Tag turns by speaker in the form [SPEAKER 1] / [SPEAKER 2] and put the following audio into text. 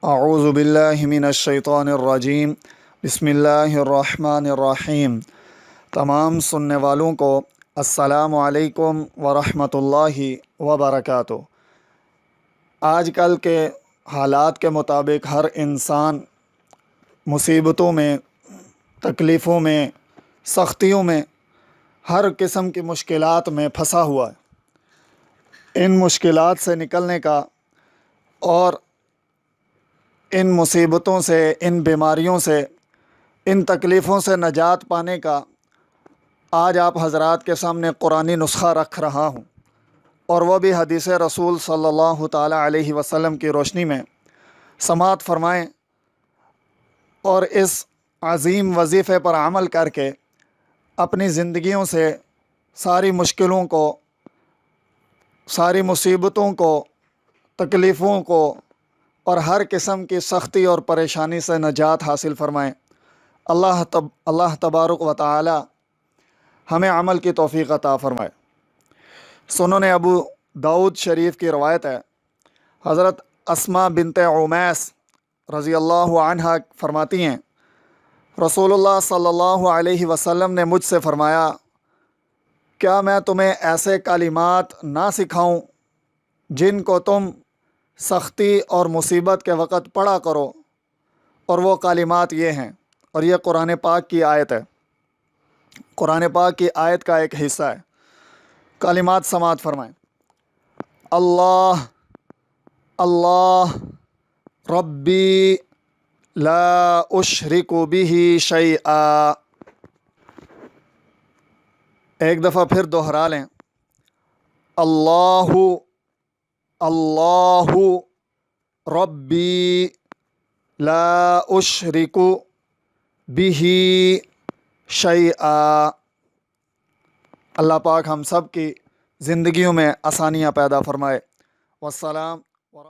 [SPEAKER 1] اعوذ باللہ من الشیطان الرجیم بسم اللہ الرحمن الرحیم۔ تمام سننے والوں کو السلام علیکم ورحمۃ اللہ وبرکاتہ۔ آج کل کے حالات کے مطابق ہر انسان مصیبتوں میں، تکلیفوں میں، سختیوں میں، ہر قسم کی مشکلات میں پھنسا ہوا ہے۔ ان مشکلات سے نکلنے کا اور ان مصیبتوں سے، ان بیماریوں سے، ان تکلیفوں سے نجات پانے کا آج آپ حضرات کے سامنے قرآنی نسخہ رکھ رہا ہوں، اور وہ بھی حدیث رسول صلی اللہ تعالیٰ علیہ وسلم کی روشنی میں سماعت فرمائیں اور اس عظیم وظیفے پر عمل کر کے اپنی زندگیوں سے ساری مشکلوں کو، ساری مصیبتوں کو، تکلیفوں کو اور ہر قسم کی سختی اور پریشانی سے نجات حاصل فرمائیں۔ اللہ تبارک و تعالی ہمیں عمل کی توفیق عطا فرمائے۔ سنن ابو داؤد شریف کی روایت ہے، حضرت اسماء بنت عمیس رضی اللہ عنہا فرماتی ہیں، رسول اللہ صلی اللہ علیہ وسلم نے مجھ سے فرمایا، کیا میں تمہیں ایسے کلمات نہ سکھاؤں جن کو تم سختی اور مصیبت کے وقت پڑھا کرو؟ اور وہ کلمات یہ ہیں، اور یہ قرآن پاک کی آیت ہے، قرآن پاک کی آیت کا ایک حصہ ہے۔ کلمات سماعت فرمائیں۔ اللہ اللہ ربی لا اشرک بہ شیئا۔ ایک دفعہ پھر دوہرا لیں۔ اللہ اللہ ربی لا اشرک بہ شیئا۔ اللہ پاک ہم سب کی زندگیوں میں آسانیاں پیدا فرمائے۔ والسلام